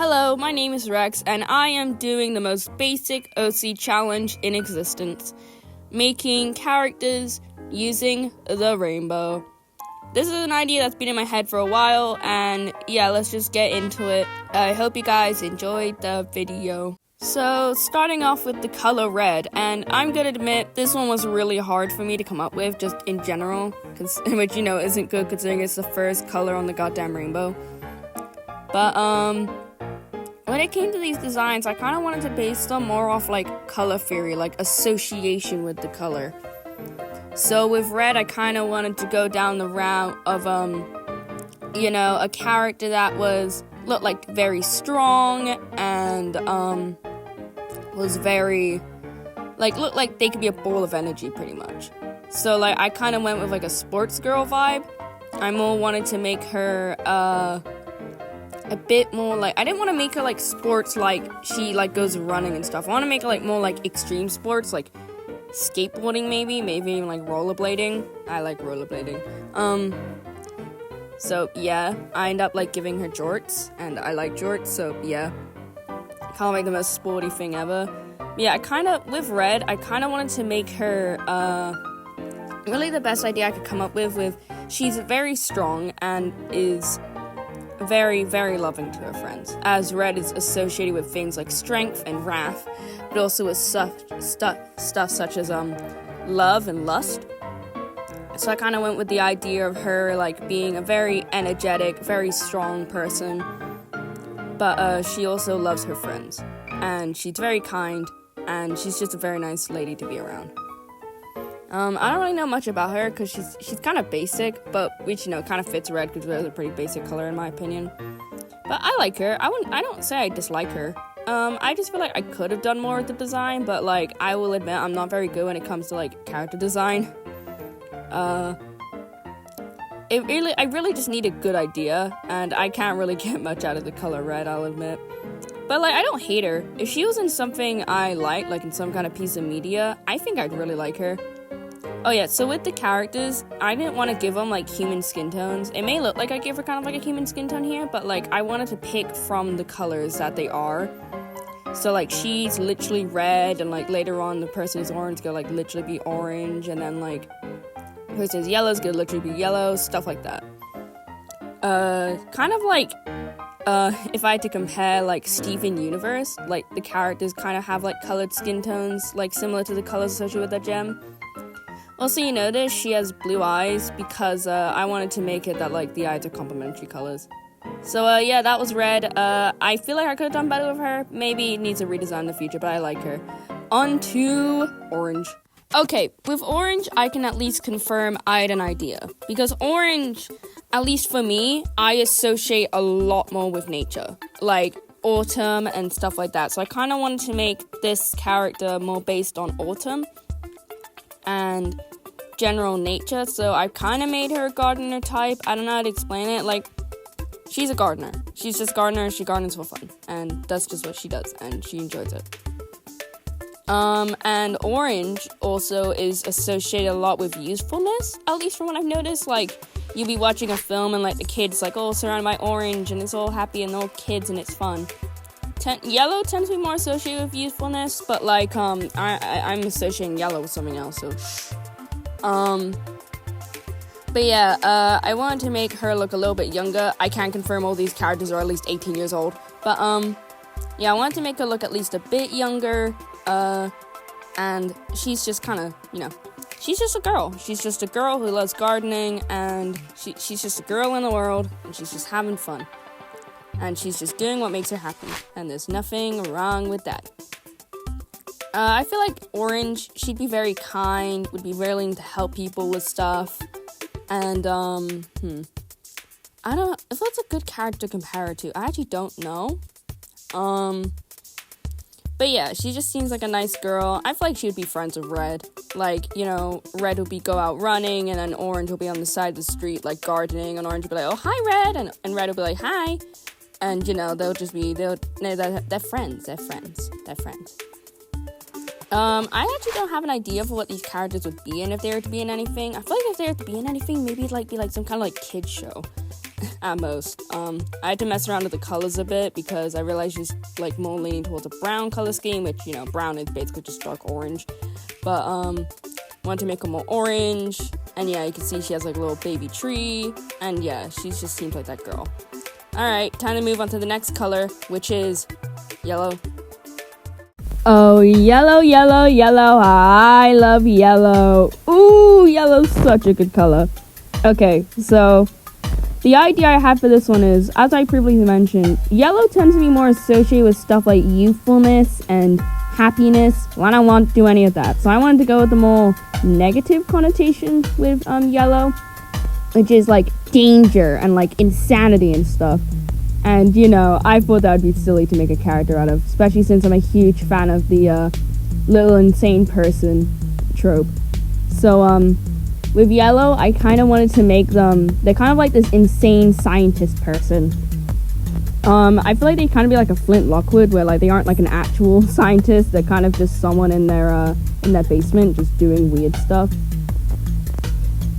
Hello, my name is Rex, and I am doing the most basic OC challenge in existence, making characters using the rainbow. This is an idea that's been in my head for a while, and yeah, let's just get into it. I hope you guys enjoyed the video. So, starting off with the color red, and I'm gonna admit, this one was really hard for me to come up with, just in general, which, isn't good considering it's the first color on the goddamn rainbow. But, when it came to these designs, I kind of wanted to base them more off, color theory, association with the color. So with red, I kind of wanted to go down the route of, a character that looked very strong and, was very, looked like they could be a ball of energy, pretty much. So, I kind of went with, a sports girl vibe. I more wanted to make her, a bit more, I didn't want to make her, sports, she, goes running and stuff. I want to make her, more, extreme sports, skateboarding, maybe even, rollerblading. I like rollerblading. So, yeah, I end up, giving her jorts, and I like jorts, so, yeah. Kind of, the most sporty thing ever. Yeah, with red, I kind of wanted to make her, really the best idea I could come up with, she's very strong, and is very, very loving to her friends, as red is associated with things like strength and wrath, but also with stuff such as love and lust. So I kind of went with the idea of her being a very energetic, very strong person, but she also loves her friends, and she's very kind, and she's just a very nice lady to be around. I don't really know much about her, because she's kind of basic, but which, kind of fits red, because red is a pretty basic color, in my opinion. But I like her. I don't say I dislike her. I just feel like I could have done more with the design, but, I will admit I'm not very good when it comes to, character design. I really just need a good idea, and I can't really get much out of the color red, I'll admit. But, I don't hate her. If she was in something I like in some kind of piece of media, I think I'd really like her. Oh yeah, so with the characters, I didn't want to give them, human skin tones. It may look like I gave her kind of a human skin tone here, but, I wanted to pick from the colors that they are. So, she's literally red, and, later on, the person who's orange gonna, literally be orange, and then, the person who's yellow is gonna literally be yellow, stuff like that. If I had to compare, Steven Universe, the characters kind of have, colored skin tones, similar to the colors associated with that gem. Also, you notice she has blue eyes because I wanted to make it that, the eyes are complementary colors. So, yeah, that was red. I feel like I could have done better with her. Maybe it needs a redesign in the future, but I like her. On to orange. Okay, with orange, I can at least confirm I had an idea. Because orange, at least for me, I associate a lot more with nature. Autumn and stuff like that. So I kind of wanted to make this character more based on autumn and general nature, so I kind of made her a gardener type. I don't know how to explain it. She's a gardener. She's just a gardener. She gardens for fun, and that's just what she does, and she enjoys it. And orange also is associated a lot with usefulness, at least from what I've noticed. You'll be watching a film, and the kid's surrounded by orange, and it's all happy, and all kids, and it's fun. Yellow tends to be more associated with usefulness, but I'm associating yellow with something else, so but yeah, I wanted to make her look a little bit younger. I can confirm all these characters are at least 18 years old, but yeah, I wanted to make her look at least a bit younger, and she's just kind of, she's just a girl. She's just a girl who loves gardening, and she's just a girl in the world, and she's just having fun. And she's just doing what makes her happy. And there's nothing wrong with that. I feel like orange, she'd be very kind, would be willing to help people with stuff. And, I don't know if that's a good character to compare her to. I actually don't know. But yeah, she just seems like a nice girl. I feel like she would be friends with Red. Red would go out running, and then Orange will be on the side of the street, gardening, and Orange would be like, oh, hi, Red, and Red will be like, hi. And, they're friends. I actually don't have an idea for what these characters would be in if they were to be in anything. I feel like if they were to be in anything, maybe it'd be some kind of kids show. at most. I had to mess around with the colors a bit because I realized she's like more leaning towards a brown color scheme, which, you know, brown is basically just dark orange. But wanted to make her more orange, and yeah, you can see she has like a little baby tree, and yeah, she just seems like that girl. Alright, time to move on to the next color, which is yellow. Oh, yellow, yellow, yellow. I love yellow. Ooh, yellow's such a good color. Okay, so the idea I have for this one is, as I previously mentioned, yellow tends to be more associated with stuff like youthfulness and happiness. Well, I don't want to do any of that. So I wanted to go with the more negative connotation with yellow, which is like danger and like insanity and stuff. And, you know, I thought that would be silly to make a character out of, especially since I'm a huge fan of the little insane person trope. So, with yellow, I kind of wanted to make them, they're kind of like this insane scientist person. I feel like they kind of be like a Flint Lockwood, where like they aren't like an actual scientist, they're kind of just someone in their basement just doing weird stuff.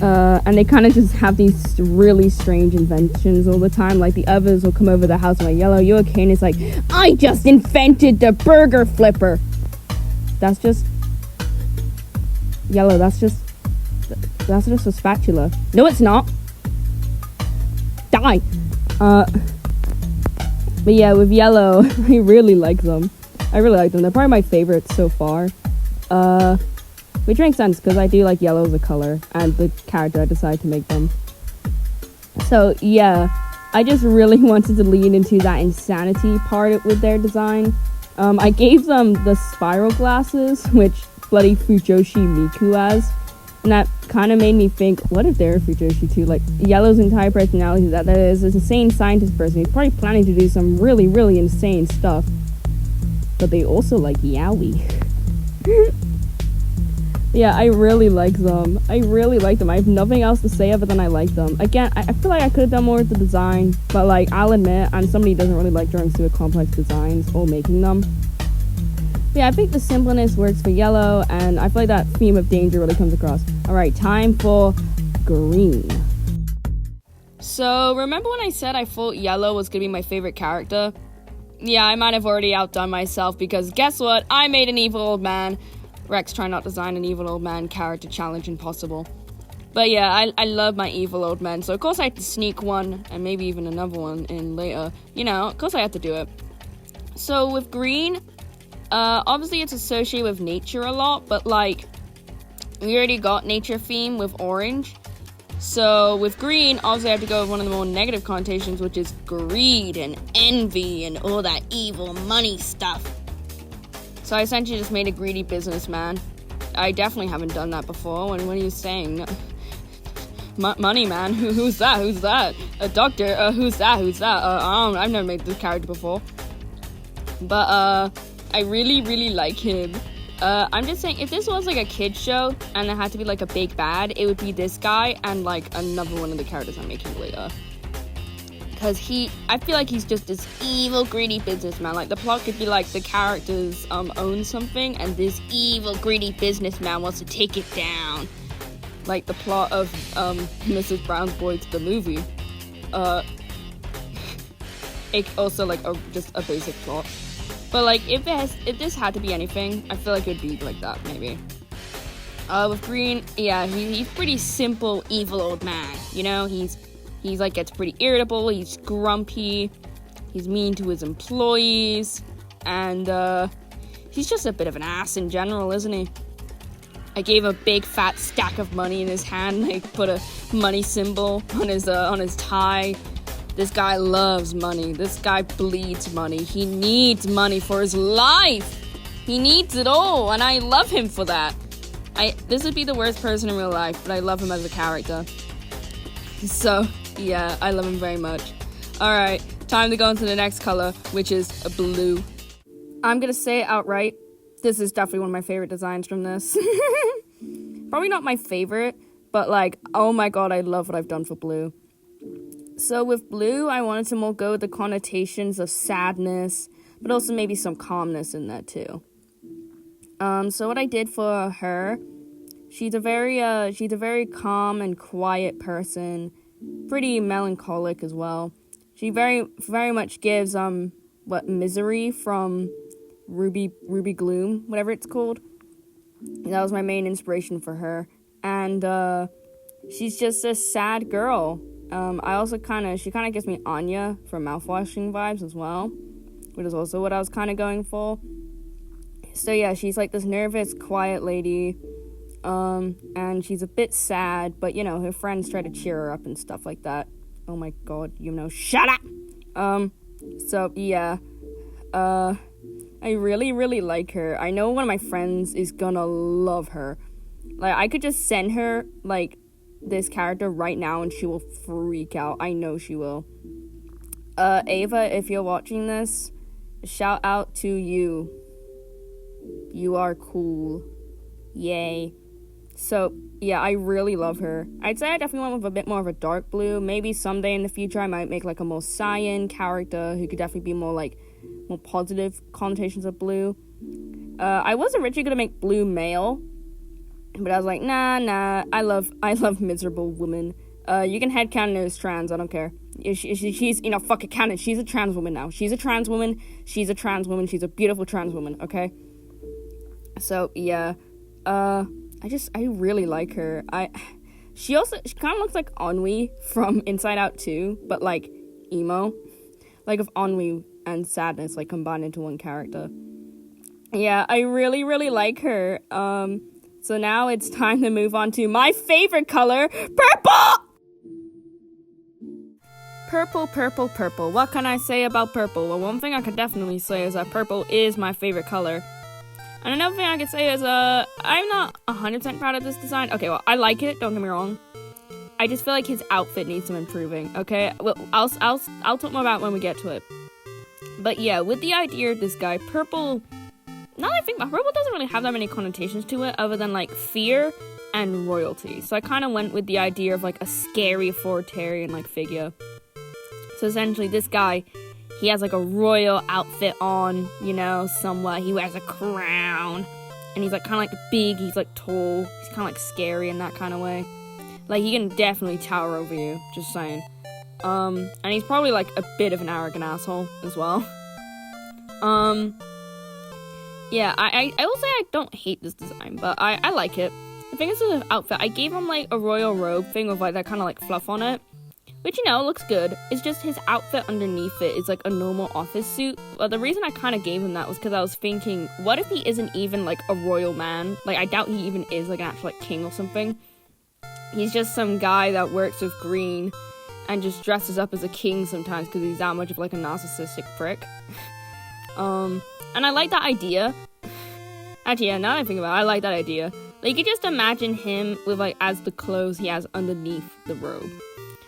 And they kind of just have these really strange inventions all the time. Like, the others will come over the house and like, yellow, you okay? And it's like, I just invented the burger flipper. That's just... Yellow, that's just a spatula. No, it's not. Die. But yeah, with yellow, I really like them. They're probably my favorites so far. Which makes sense, because I do like yellow as a color, and the character I decided to make them. So, yeah, I just really wanted to lean into that insanity part with their design. I gave them the spiral glasses, which bloody Fujoshi Miku has, and that kind of made me think, what if they're Fujoshi too? Like, yellow's entire personality is that there is this insane scientist person. He's probably planning to do some really, really insane stuff. But they also like yaoi. Yeah, I really like them. I have nothing else to say other than I like them. Again, I feel like I could have done more with the design, but like, I'll admit, I'm somebody who doesn't really like drawing super complex designs or making them. But yeah, I think the simpleness works for yellow, and I feel like that theme of danger really comes across. Alright, time for green. So, remember when I said I thought yellow was gonna be my favorite character? Yeah, I might have already outdone myself, because guess what? I made an evil old man. Rex, try not to design an evil old man character challenge impossible. But yeah, I love my evil old men, so of course I had to sneak one, and maybe even another one in later. You know, of course I had to do it. So with green, obviously it's associated with nature a lot, but like, we already got nature theme with orange. So with green, obviously I have to go with one of the more negative connotations, which is greed and envy and all that evil money stuff. So I essentially just made a greedy businessman. I definitely haven't done that before. What are you saying? Money man? Who's that? A doctor? Who's that? I've never made this character before. But, I really like him. I'm just saying, if this was like a kid's show, and there had to be like a big bad, it would be this guy and like another one of the characters I'm making later. Because I feel like he's just this evil, greedy businessman. Like, the plot could be like the characters own something, and this evil, greedy businessman wants to take it down. Like the plot of Mrs. Brown's Boys, the movie. It also like just a basic plot. But like, if this had to be anything, I feel like it would be like that, maybe. With green, yeah, he's pretty simple, evil old man. You know, he's like, gets pretty irritable, he's grumpy, he's mean to his employees, and he's just a bit of an ass in general, isn't he? I gave a big fat stack of money in his hand, like put a money symbol on his tie. This guy loves money. This guy bleeds money. He needs money for his life. He needs it all, and I love him for that. This would be the worst person in real life, but I love him as a character. So, yeah, I love him very much. Alright, time to go into the next color, which is blue. I'm gonna say it outright. This is definitely one of my favorite designs from this. Probably not my favorite, but like, oh my god, I love what I've done for blue. So with blue, I wanted to more go with the connotations of sadness, but also maybe some calmness in that too. So what I did for her, she's a very calm and quiet person, pretty melancholic as well. She very much gives Misery from Ruby Gloom, whatever it's called. That was my main inspiration for her. And she's just a sad girl. She kind of gives me Anya from Mouthwashing vibes as well, which is also what I was kind of going for. So yeah, she's like this nervous, quiet lady, and she's a bit sad, but her friends try to cheer her up and stuff like that. Oh my god, shut up! So yeah, I really, really like her. I know one of my friends is gonna love her. Like, I could just send her, like, this character right now and she will freak out. I know she will. Ava, if you're watching this, shout out to you. You are cool. Yay. So, yeah, I really love her. I'd say I definitely went with a bit more of a dark blue. Maybe someday in the future I might make, like, a more cyan character who could definitely be more positive connotations of blue. I was originally gonna make blue male, but I was like, nah, I love miserable woman. You can headcanon her as trans, I don't care. She's, fuck it, canon. She's a trans woman now. She's a trans woman. She's a beautiful trans woman, okay? So, yeah. I really like her. She kind of looks like Ennui from Inside Out 2, but, like, emo. Like, if Ennui and sadness, like, combined into one character. Yeah, I really, really like her. So now it's time to move on to my favorite color, purple! Purple. What can I say about purple? Well, one thing I can definitely say is that purple is my favorite color. And another thing I could say is, I'm not 100% proud of this design. Okay, well, I like it, don't get me wrong. I just feel like his outfit needs some improving, okay? Well, I'll talk more about it when we get to it. But yeah, with the idea of this guy, purple... Now that I think about it, purple doesn't really have that many connotations to it other than, like, fear and royalty. So I kind of went with the idea of, like, a scary authoritarian, like, figure. So essentially, this guy, he has, like, a royal outfit on, somewhere. He wears a crown. And he's, like, kind of, like, big. He's, like, tall. He's kind of, like, scary in that kind of way. Like, he can definitely tower over you. Just saying. And he's probably, like, a bit of an arrogant asshole as well. Yeah, I will say I don't hate this design, but I like it. The thing is with the outfit, I gave him, like, a royal robe thing with, like, that kind of, like, fluff on it. Which, looks good. It's just his outfit underneath it is, like, a normal office suit. But the reason I kind of gave him that was because I was thinking, what if he isn't even, like, a royal man? Like, I doubt he even is, like, an actual, like, king or something. He's just some guy that works with green and just dresses up as a king sometimes because he's that much of, like, a narcissistic prick. And I like that idea. Actually, yeah, now that I think about it, I like that idea. Like, you could just imagine him with, like, as the clothes he has underneath the robe.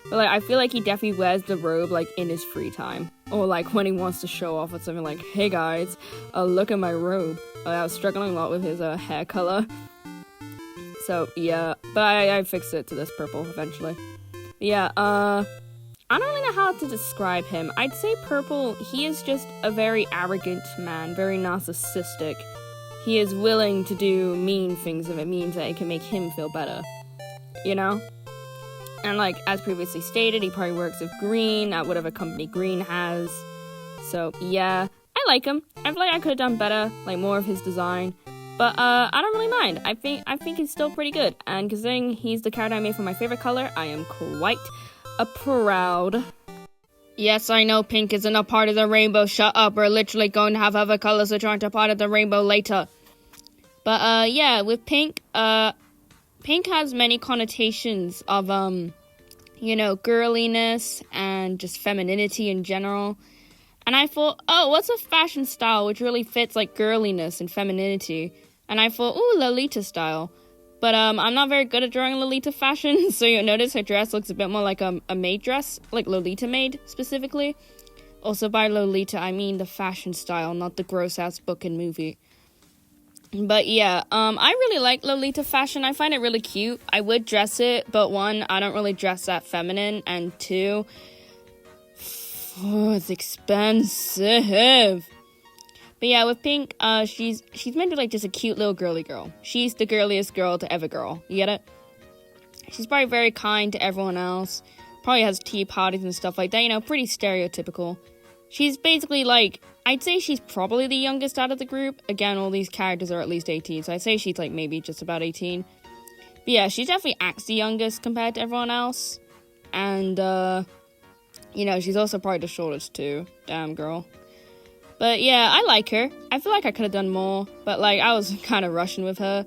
But, like, I feel like he definitely wears the robe, like, in his free time. Or, like, when he wants to show off with something like, hey, guys, look at my robe. I was struggling a lot with his hair color. So, yeah. But I fixed it to this purple eventually. But yeah, I don't really know how to describe him. I'd say purple, he is just a very arrogant man, very narcissistic. He is willing to do mean things if it means that it can make him feel better. And, like, as previously stated, he probably works with green at whatever company green has. So, yeah, I like him. I feel like I could have done better, like, more of his design. But, I don't really mind. I think he's still pretty good. And considering he's the character I made for my favorite color, I am quite proud. Yes, I know pink isn't a part of the rainbow. Shut up. We're literally going to have other colors that aren't a part of the rainbow later. But, yeah, with pink, pink has many connotations of, girliness and just femininity in general. And I thought, oh, what's a fashion style which really fits, like, girliness and femininity? And I thought, ooh, Lolita style. But, I'm not very good at drawing Lolita fashion, so you'll notice her dress looks a bit more like a maid dress, like Lolita maid, specifically. Also, by Lolita, I mean the fashion style, not the gross-ass book and movie. But yeah, I really like Lolita fashion. I find it really cute. I would dress it, but one, I don't really dress that feminine, and two, it's expensive. But yeah, with pink, she's meant to be like just a cute little girly girl. She's the girliest girl to ever girl. You get it? She's probably very kind to everyone else. probably has tea parties and stuff like that, you know, pretty stereotypical. She's basically like, I'd say she's probably the youngest out of the group. Again, all these characters are at least 18, so I'd say she's like maybe just about 18. But yeah, she definitely acts the youngest compared to everyone else. And, you know, she's also probably the shortest too. Damn, girl. But yeah, I like her. I feel like I could have done more, but like I was kind of rushing with her.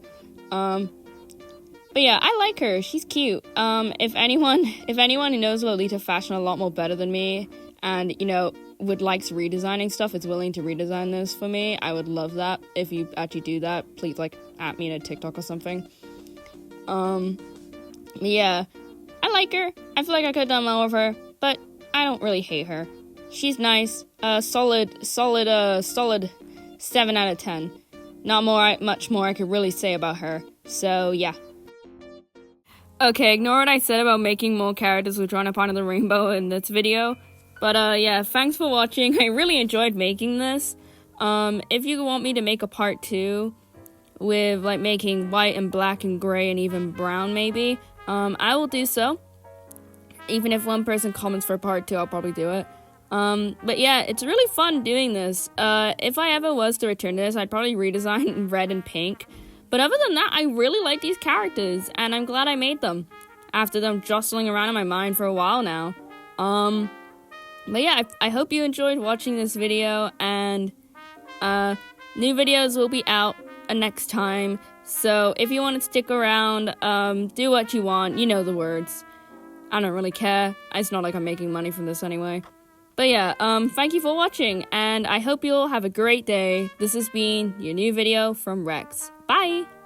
But yeah, I like her. She's cute. If anyone who knows Lolita fashion a lot more better than me, and you know likes redesigning stuff, is willing to redesign this for me, I would love that. If you actually do that, please like at me in a TikTok or something. Yeah, I like her. I feel like I could have done more with her, but I don't really hate her. She's nice. Solid 7 out of 10. Not much more I could really say about her. So, yeah. Okay, ignore what I said about making more characters with Drawn Upon the Rainbow in this video. But, yeah, thanks for watching. I really enjoyed making this. If you want me to make a part 2 with, like, making white and black and gray and even brown, maybe, I will do so. Even if one person comments for part 2, I'll probably do it. But yeah, it's really fun doing this. If I ever was to return to this, I'd probably redesign red and pink. But other than that, I really like these characters, and I'm glad I made them after them jostling around in my mind for a while now. But yeah, I hope you enjoyed watching this video, and new videos will be out next time. So if you want to stick around, do what you want. You know the words. I don't really care. It's not like I'm making money from this anyway. But yeah, thank you for watching, and I hope you all have a great day. This has been your new video from Rex. Bye!